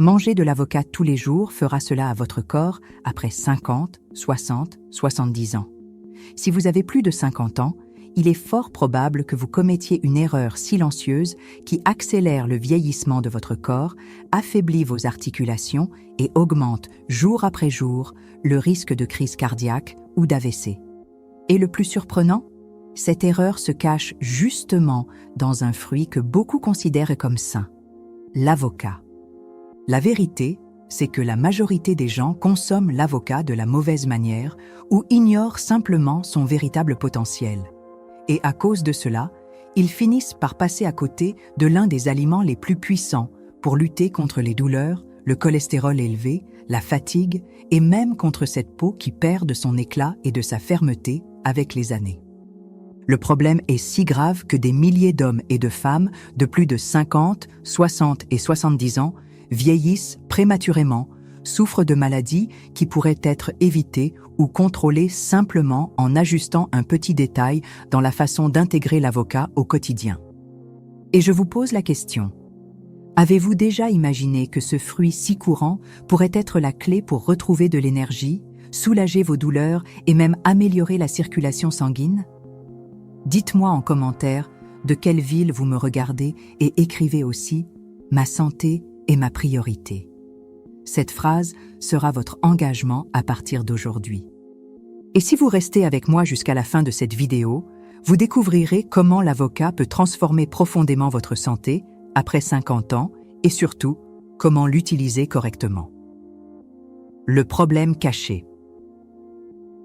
Manger de l'avocat tous les jours fera cela à votre corps après 50, 60, 70 ans. Si vous avez plus de 50 ans, il est fort probable que vous commettiez une erreur silencieuse qui accélère le vieillissement de votre corps, affaiblit vos articulations et augmente jour après jour le risque de crise cardiaque ou d'AVC. Et le plus surprenant, cette erreur se cache justement dans un fruit que beaucoup considèrent comme sain, l'avocat. La vérité, c'est que la majorité des gens consomment l'avocat de la mauvaise manière ou ignorent simplement son véritable potentiel. Et à cause de cela, ils finissent par passer à côté de l'un des aliments les plus puissants pour lutter contre les douleurs, le cholestérol élevé, la fatigue et même contre cette peau qui perd de son éclat et de sa fermeté avec les années. Le problème est si grave que des milliers d'hommes et de femmes de plus de 50, 60 et 70 ans vieillissent prématurément, souffrent de maladies qui pourraient être évitées ou contrôlées simplement en ajustant un petit détail dans la façon d'intégrer l'avocat au quotidien. Et je vous pose la question, avez-vous déjà imaginé que ce fruit si courant pourrait être la clé pour retrouver de l'énergie, soulager vos douleurs et même améliorer la circulation sanguine? Dites-moi en commentaire de quelle ville vous me regardez et écrivez aussi « Ma santé est ma priorité ». Cette phrase sera votre engagement à partir d'aujourd'hui. Et si vous restez avec moi jusqu'à la fin de cette vidéo, vous découvrirez comment l'avocat peut transformer profondément votre santé après 50 ans et surtout, comment l'utiliser correctement. Le problème caché.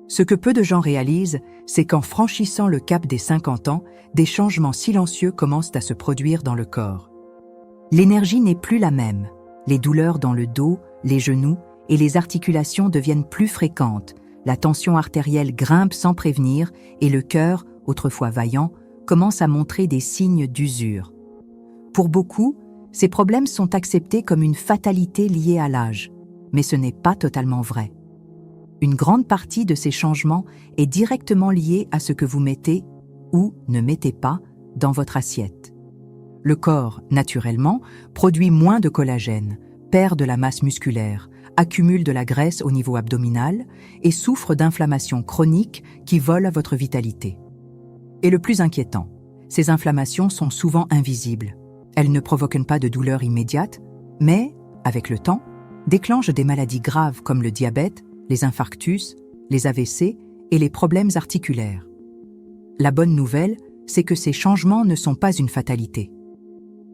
Ce que peu de gens réalisent, c'est qu'en franchissant le cap des 50 ans, des changements silencieux commencent à se produire dans le corps. L'énergie n'est plus la même. Les douleurs dans le dos, les genoux et les articulations deviennent plus fréquentes, la tension artérielle grimpe sans prévenir et le cœur, autrefois vaillant, commence à montrer des signes d'usure. Pour beaucoup, ces problèmes sont acceptés comme une fatalité liée à l'âge, mais ce n'est pas totalement vrai. Une grande partie de ces changements est directement liée à ce que vous mettez ou ne mettez pas dans votre assiette. Le corps, naturellement, produit moins de collagène, perd de la masse musculaire, accumule de la graisse au niveau abdominal et souffre d'inflammations chroniques qui volent à votre vitalité. Et le plus inquiétant, ces inflammations sont souvent invisibles. Elles ne provoquent pas de douleur immédiate, mais, avec le temps, déclenchent des maladies graves comme le diabète, les infarctus, les AVC et les problèmes articulaires. La bonne nouvelle, c'est que ces changements ne sont pas une fatalité.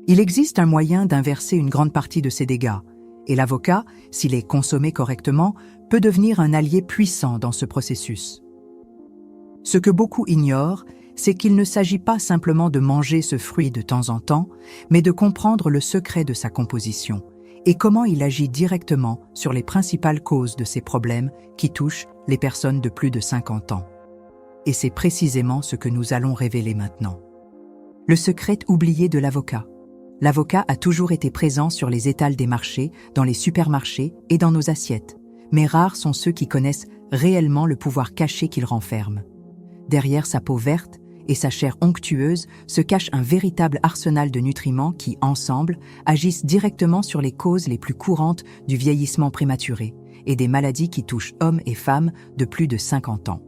Il existe un moyen d'inverser une grande partie de ces dégâts, et l'avocat, s'il est consommé correctement, peut devenir un allié puissant dans ce processus. Ce que beaucoup ignorent, c'est qu'il ne s'agit pas simplement de manger ce fruit de temps en temps, mais de comprendre le secret de sa composition et comment il agit directement sur les principales causes de ces problèmes qui touchent les personnes de plus de 50 ans. Et c'est précisément ce que nous allons révéler maintenant. Le secret oublié de l'avocat. L'avocat a toujours été présent sur les étals des marchés, dans les supermarchés et dans nos assiettes, mais rares sont ceux qui connaissent réellement le pouvoir caché qu'il renferme. Derrière sa peau verte et sa chair onctueuse se cache un véritable arsenal de nutriments qui, ensemble, agissent directement sur les causes les plus courantes du vieillissement prématuré et des maladies qui touchent hommes et femmes de plus de 50 ans.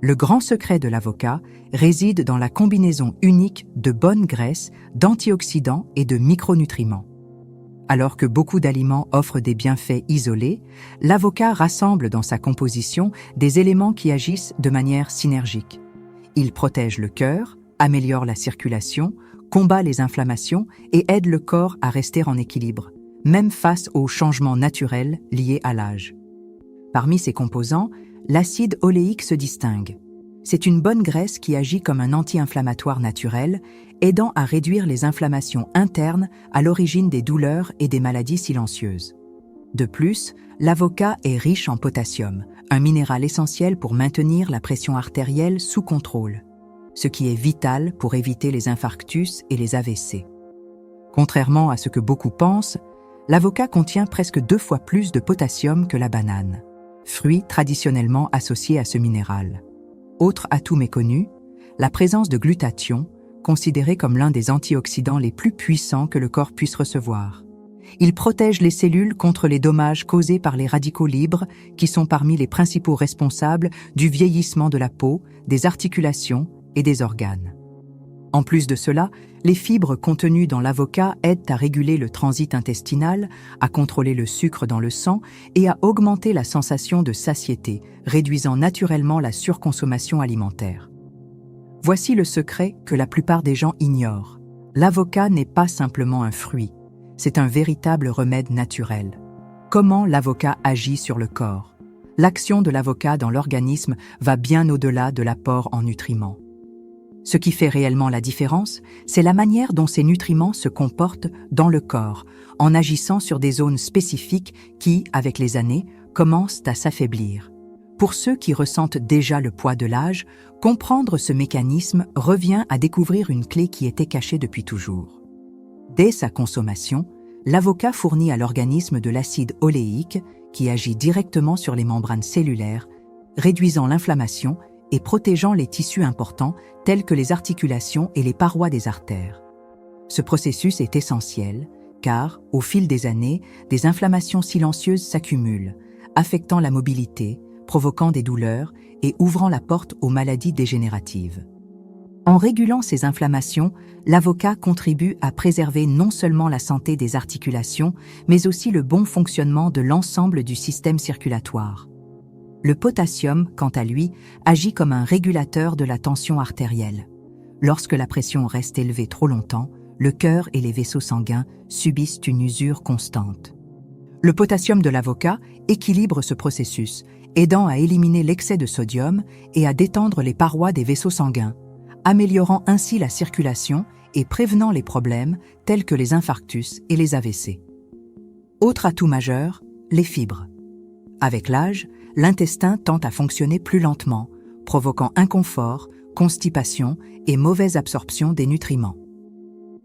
Le grand secret de l'avocat réside dans la combinaison unique de bonnes graisses, d'antioxydants et de micronutriments. Alors que beaucoup d'aliments offrent des bienfaits isolés, l'avocat rassemble dans sa composition des éléments qui agissent de manière synergique. Il protège le cœur, améliore la circulation, combat les inflammations et aide le corps à rester en équilibre, même face aux changements naturels liés à l'âge. Parmi ces composants, l'acide oléique se distingue. C'est une bonne graisse qui agit comme un anti-inflammatoire naturel, aidant à réduire les inflammations internes à l'origine des douleurs et des maladies silencieuses. De plus, l'avocat est riche en potassium, un minéral essentiel pour maintenir la pression artérielle sous contrôle, ce qui est vital pour éviter les infarctus et les AVC. Contrairement à ce que beaucoup pensent, l'avocat contient presque 2 fois plus de potassium que la banane, fruit traditionnellement associé à ce minéral. Autre atout méconnu, la présence de glutathion, considéré comme l'un des antioxydants les plus puissants que le corps puisse recevoir. Il protège les cellules contre les dommages causés par les radicaux libres, qui sont parmi les principaux responsables du vieillissement de la peau, des articulations et des organes. En plus de cela, les fibres contenues dans l'avocat aident à réguler le transit intestinal, à contrôler le sucre dans le sang et à augmenter la sensation de satiété, réduisant naturellement la surconsommation alimentaire. Voici le secret que la plupart des gens ignorent. L'avocat n'est pas simplement un fruit, c'est un véritable remède naturel. Comment l'avocat agit sur le corps? L'action de l'avocat dans l'organisme va bien au-delà de l'apport en nutriments. Ce qui fait réellement la différence, c'est la manière dont ces nutriments se comportent dans le corps, en agissant sur des zones spécifiques qui, avec les années, commencent à s'affaiblir. Pour ceux qui ressentent déjà le poids de l'âge, comprendre ce mécanisme revient à découvrir une clé qui était cachée depuis toujours. Dès sa consommation, l'avocat fournit à l'organisme de l'acide oléique qui agit directement sur les membranes cellulaires, réduisant l'inflammation et protégeant les tissus importants tels que les articulations et les parois des artères. Ce processus est essentiel car, au fil des années, des inflammations silencieuses s'accumulent, affectant la mobilité, provoquant des douleurs et ouvrant la porte aux maladies dégénératives. En régulant ces inflammations, l'avocat contribue à préserver non seulement la santé des articulations, mais aussi le bon fonctionnement de l'ensemble du système circulatoire. Le potassium, quant à lui, agit comme un régulateur de la tension artérielle. Lorsque la pression reste élevée trop longtemps, le cœur et les vaisseaux sanguins subissent une usure constante. Le potassium de l'avocat équilibre ce processus, aidant à éliminer l'excès de sodium et à détendre les parois des vaisseaux sanguins, améliorant ainsi la circulation et prévenant les problèmes tels que les infarctus et les AVC. Autre atout majeur, les fibres. Avec l'âge, l'intestin tend à fonctionner plus lentement, provoquant inconfort, constipation et mauvaise absorption des nutriments.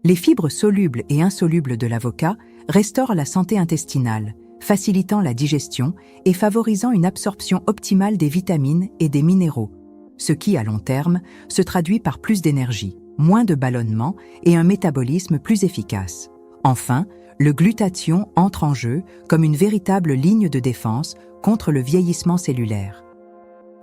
Les fibres solubles et insolubles de l'avocat restaurent la santé intestinale, facilitant la digestion et favorisant une absorption optimale des vitamines et des minéraux, ce qui, à long terme, se traduit par plus d'énergie, moins de ballonnement et un métabolisme plus efficace. Enfin, le glutathion entre en jeu comme une véritable ligne de défense contre le vieillissement cellulaire.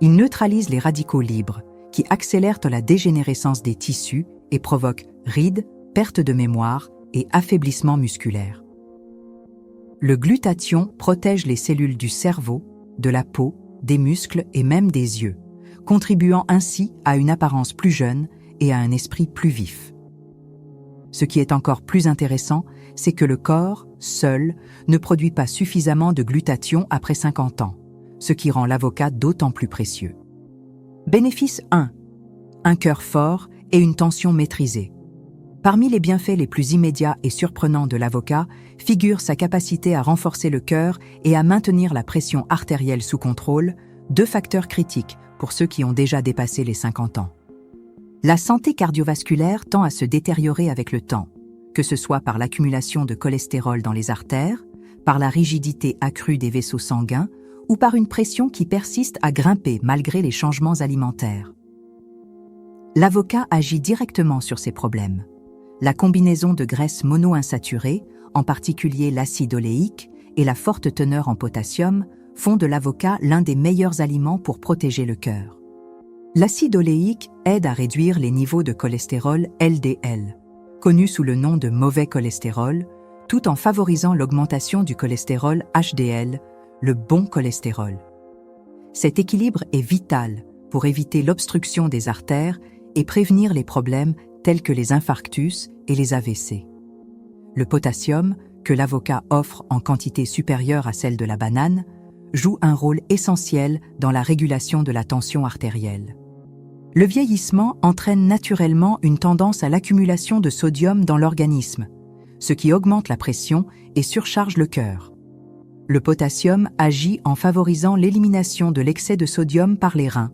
Il neutralise les radicaux libres, qui accélèrent la dégénérescence des tissus et provoquent rides, perte de mémoire et affaiblissement musculaire. Le glutathion protège les cellules du cerveau, de la peau, des muscles et même des yeux, contribuant ainsi à une apparence plus jeune et à un esprit plus vif. Ce qui est encore plus intéressant, c'est que le corps, seul, ne produit pas suffisamment de glutathion après 50 ans, ce qui rend l'avocat d'autant plus précieux. Bénéfice 1. Un cœur fort et une tension maîtrisée. Parmi les bienfaits les plus immédiats et surprenants de l'avocat figure sa capacité à renforcer le cœur et à maintenir la pression artérielle sous contrôle, deux facteurs critiques pour ceux qui ont déjà dépassé les 50 ans. La santé cardiovasculaire tend à se détériorer avec le temps, que ce soit par l'accumulation de cholestérol dans les artères, par la rigidité accrue des vaisseaux sanguins ou par une pression qui persiste à grimper malgré les changements alimentaires. L'avocat agit directement sur ces problèmes. La combinaison de graisses monoinsaturées, en particulier l'acide oléique et la forte teneur en potassium, font de l'avocat l'un des meilleurs aliments pour protéger le cœur. L'acide oléique aide à réduire les niveaux de cholestérol LDL, connu sous le nom de mauvais cholestérol, tout en favorisant l'augmentation du cholestérol HDL, le bon cholestérol. Cet équilibre est vital pour éviter l'obstruction des artères et prévenir les problèmes tels que les infarctus et les AVC. Le potassium, que l'avocat offre en quantité supérieure à celle de la banane, joue un rôle essentiel dans la régulation de la tension artérielle. Le vieillissement entraîne naturellement une tendance à l'accumulation de sodium dans l'organisme, ce qui augmente la pression et surcharge le cœur. Le potassium agit en favorisant l'élimination de l'excès de sodium par les reins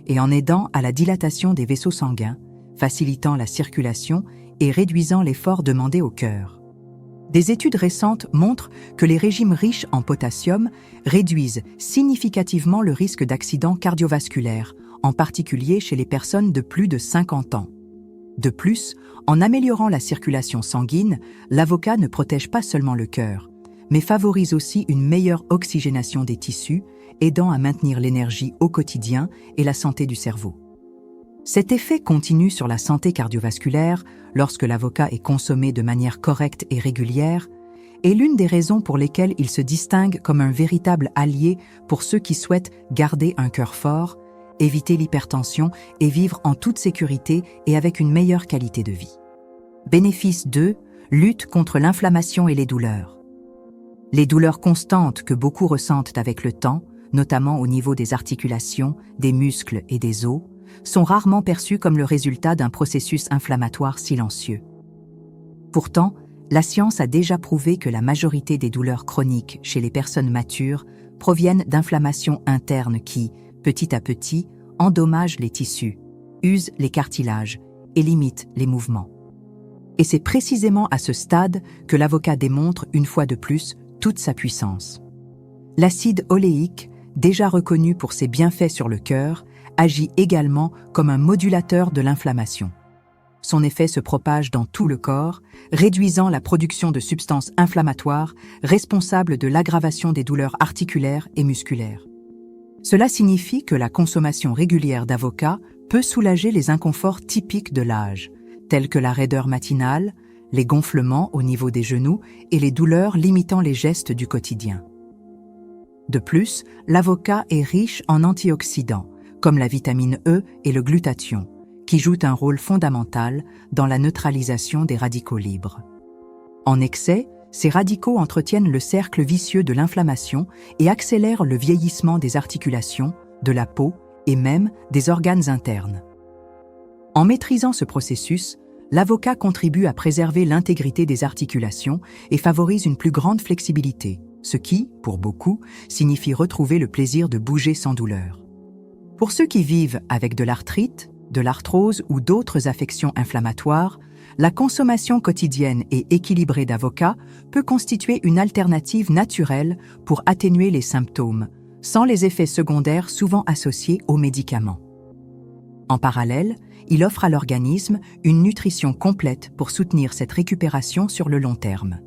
et en aidant à la dilatation des vaisseaux sanguins, facilitant la circulation et réduisant l'effort demandé au cœur. Des études récentes montrent que les régimes riches en potassium réduisent significativement le risque d'accidents cardiovasculaires, en particulier chez les personnes de plus de 50 ans. De plus, en améliorant la circulation sanguine, l'avocat ne protège pas seulement le cœur, mais favorise aussi une meilleure oxygénation des tissus, aidant à maintenir l'énergie au quotidien et la santé du cerveau. Cet effet continue sur la santé cardiovasculaire lorsque l'avocat est consommé de manière correcte et régulière, est l'une des raisons pour lesquelles il se distingue comme un véritable allié pour ceux qui souhaitent garder un cœur fort, éviter l'hypertension et vivre en toute sécurité et avec une meilleure qualité de vie. Bénéfice 2, lutte contre l'inflammation et les douleurs. Les douleurs constantes que beaucoup ressentent avec le temps, notamment au niveau des articulations, des muscles et des os, sont rarement perçues comme le résultat d'un processus inflammatoire silencieux. Pourtant, la science a déjà prouvé que la majorité des douleurs chroniques chez les personnes matures proviennent d'inflammations internes qui, petit à petit, endommagent les tissus, usent les cartilages et limitent les mouvements. Et c'est précisément à ce stade que l'avocat démontre une fois de plus toute sa puissance. L'acide oléique, déjà reconnu pour ses bienfaits sur le cœur, agit également comme un modulateur de l'inflammation. Son effet se propage dans tout le corps, réduisant la production de substances inflammatoires responsables de l'aggravation des douleurs articulaires et musculaires. Cela signifie que la consommation régulière d'avocat peut soulager les inconforts typiques de l'âge, tels que la raideur matinale, les gonflements au niveau des genoux et les douleurs limitant les gestes du quotidien. De plus, l'avocat est riche en antioxydants, comme la vitamine E et le glutathion, qui jouent un rôle fondamental dans la neutralisation des radicaux libres. En excès, ces radicaux entretiennent le cercle vicieux de l'inflammation et accélèrent le vieillissement des articulations, de la peau et même des organes internes. En maîtrisant ce processus, l'avocat contribue à préserver l'intégrité des articulations et favorise une plus grande flexibilité, ce qui, pour beaucoup, signifie retrouver le plaisir de bouger sans douleur. Pour ceux qui vivent avec de l'arthrite, de l'arthrose ou d'autres affections inflammatoires, la consommation quotidienne et équilibrée d'avocat peut constituer une alternative naturelle pour atténuer les symptômes, sans les effets secondaires souvent associés aux médicaments. En parallèle, il offre à l'organisme une nutrition complète pour soutenir cette récupération sur le long terme.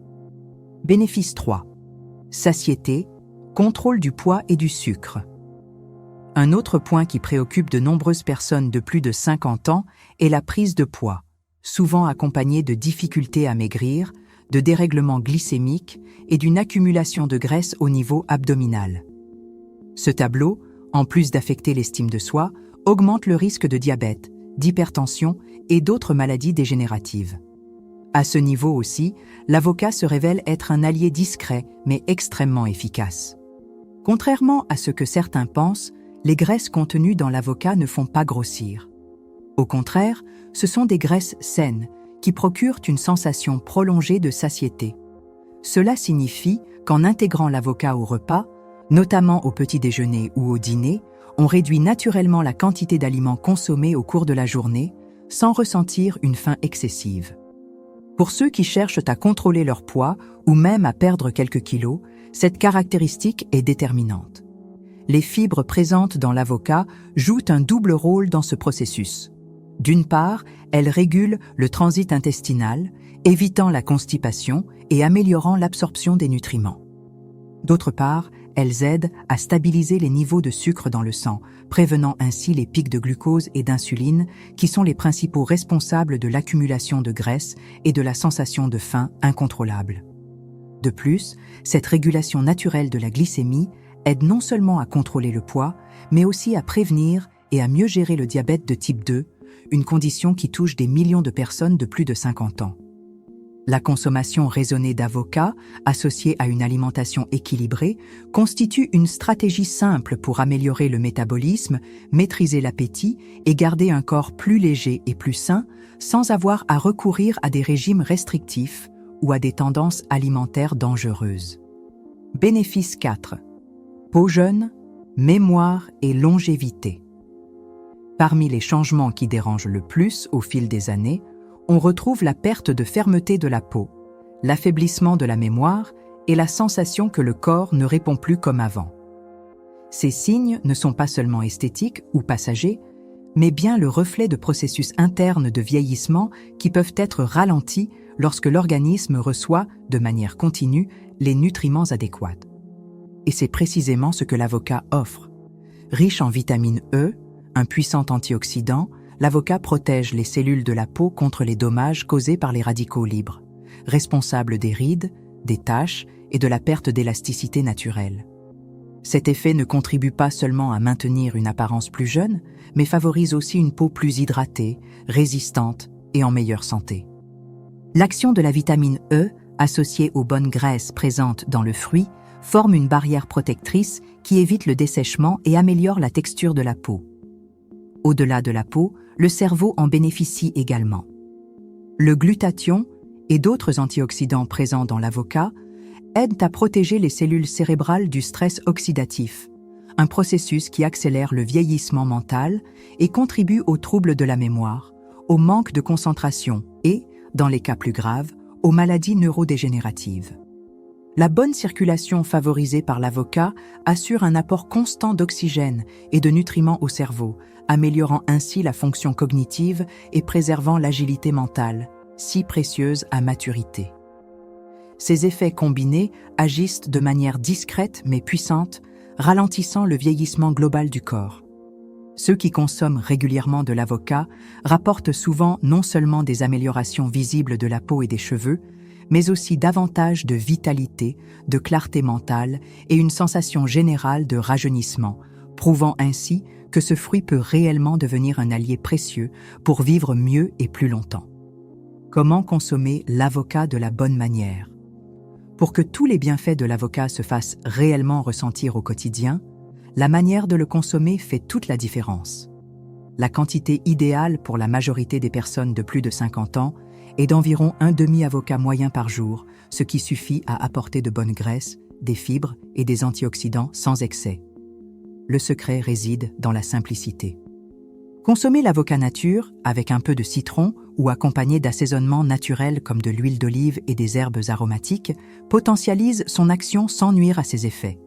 Bénéfice 3. Satiété, contrôle du poids et du sucre. Un autre point qui préoccupe de nombreuses personnes de plus de 50 ans est la prise de poids, souvent accompagnée de difficultés à maigrir, de dérèglements glycémiques et d'une accumulation de graisse au niveau abdominal. Ce tableau, en plus d'affecter l'estime de soi, augmente le risque de diabète, d'hypertension et d'autres maladies dégénératives. À ce niveau aussi, l'avocat se révèle être un allié discret mais extrêmement efficace. Contrairement à ce que certains pensent, les graisses contenues dans l'avocat ne font pas grossir. Au contraire, ce sont des graisses saines qui procurent une sensation prolongée de satiété. Cela signifie qu'en intégrant l'avocat au repas, notamment au petit déjeuner ou au dîner, on réduit naturellement la quantité d'aliments consommés au cours de la journée, sans ressentir une faim excessive. Pour ceux qui cherchent à contrôler leur poids ou même à perdre quelques kilos, cette caractéristique est déterminante. Les fibres présentes dans l'avocat jouent un double rôle dans ce processus. D'une part, elles régulent le transit intestinal, évitant la constipation et améliorant l'absorption des nutriments. D'autre part, elles aident à stabiliser les niveaux de sucre dans le sang, prévenant ainsi les pics de glucose et d'insuline qui sont les principaux responsables de l'accumulation de graisse et de la sensation de faim incontrôlable. De plus, cette régulation naturelle de la glycémie aide non seulement à contrôler le poids, mais aussi à prévenir et à mieux gérer le diabète de type 2, une condition qui touche des millions de personnes de plus de 50 ans. La consommation raisonnée d'avocat, associée à une alimentation équilibrée, constitue une stratégie simple pour améliorer le métabolisme, maîtriser l'appétit et garder un corps plus léger et plus sain, sans avoir à recourir à des régimes restrictifs ou à des tendances alimentaires dangereuses. Bénéfice 4. Peau jeune, mémoire et longévité. Parmi les changements qui dérangent le plus au fil des années, on retrouve la perte de fermeté de la peau, l'affaiblissement de la mémoire et la sensation que le corps ne répond plus comme avant. Ces signes ne sont pas seulement esthétiques ou passagers, mais bien le reflet de processus internes de vieillissement qui peuvent être ralentis lorsque l'organisme reçoit, de manière continue, les nutriments adéquats. Et c'est précisément ce que l'avocat offre. Riche en vitamine E, un puissant antioxydant, l'avocat protège les cellules de la peau contre les dommages causés par les radicaux libres, responsables des rides, des taches et de la perte d'élasticité naturelle. Cet effet ne contribue pas seulement à maintenir une apparence plus jeune, mais favorise aussi une peau plus hydratée, résistante et en meilleure santé. L'action de la vitamine E, associée aux bonnes graisses présentes dans le fruit, forme une barrière protectrice qui évite le dessèchement et améliore la texture de la peau. Au-delà de la peau, le cerveau en bénéficie également. Le glutathion et d'autres antioxydants présents dans l'avocat aident à protéger les cellules cérébrales du stress oxydatif, un processus qui accélère le vieillissement mental et contribue aux troubles de la mémoire, au manque de concentration et, dans les cas plus graves, aux maladies neurodégénératives. La bonne circulation favorisée par l'avocat assure un apport constant d'oxygène et de nutriments au cerveau, améliorant ainsi la fonction cognitive et préservant l'agilité mentale, si précieuse à maturité. Ces effets combinés agissent de manière discrète mais puissante, ralentissant le vieillissement global du corps. Ceux qui consomment régulièrement de l'avocat rapportent souvent non seulement des améliorations visibles de la peau et des cheveux, mais aussi davantage de vitalité, de clarté mentale et une sensation générale de rajeunissement, prouvant ainsi que ce fruit peut réellement devenir un allié précieux pour vivre mieux et plus longtemps. Comment consommer l'avocat de la bonne manière? Pour que tous les bienfaits de l'avocat se fassent réellement ressentir au quotidien, la manière de le consommer fait toute la différence. La quantité idéale pour la majorité des personnes de plus de 50 ans est d'environ un demi-avocat moyen par jour, ce qui suffit à apporter de bonnes graisses, des fibres et des antioxydants sans excès. Le secret réside dans la simplicité. Consommer l'avocat nature, avec un peu de citron ou accompagné d'assaisonnements naturels comme de l'huile d'olive et des herbes aromatiques, potentialise son action sans nuire à ses effets.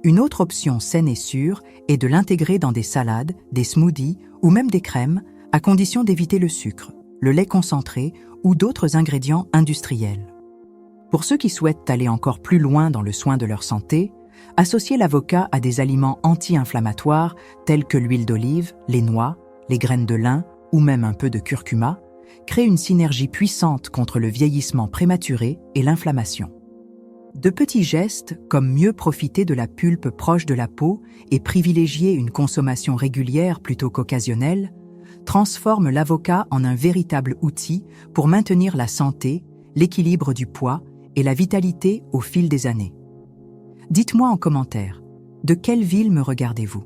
Une autre option saine et sûre est de l'intégrer dans des salades, des smoothies ou même des crèmes, à condition d'éviter le sucre, le lait concentré ou d'autres ingrédients industriels. Pour ceux qui souhaitent aller encore plus loin dans le soin de leur santé, associer l'avocat à des aliments anti-inflammatoires tels que l'huile d'olive, les noix, les graines de lin ou même un peu de curcuma crée une synergie puissante contre le vieillissement prématuré et l'inflammation. De petits gestes, comme mieux profiter de la pulpe proche de la peau et privilégier une consommation régulière plutôt qu'occasionnelle, transforment l'avocat en un véritable outil pour maintenir la santé, l'équilibre du poids et la vitalité au fil des années. Dites-moi en commentaire, de quelle ville me regardez-vous?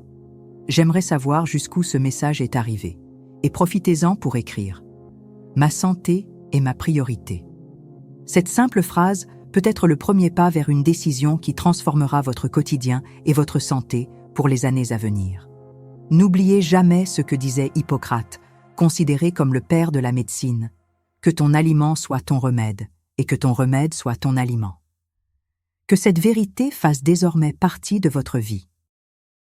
J'aimerais savoir jusqu'où ce message est arrivé. Et profitez-en pour écrire « Ma santé est ma priorité ». Cette simple phrase peut être le premier pas vers une décision qui transformera votre quotidien et votre santé pour les années à venir. N'oubliez jamais ce que disait Hippocrate, considéré comme le père de la médecine, que ton aliment soit ton remède et que ton remède soit ton aliment. Que cette vérité fasse désormais partie de votre vie.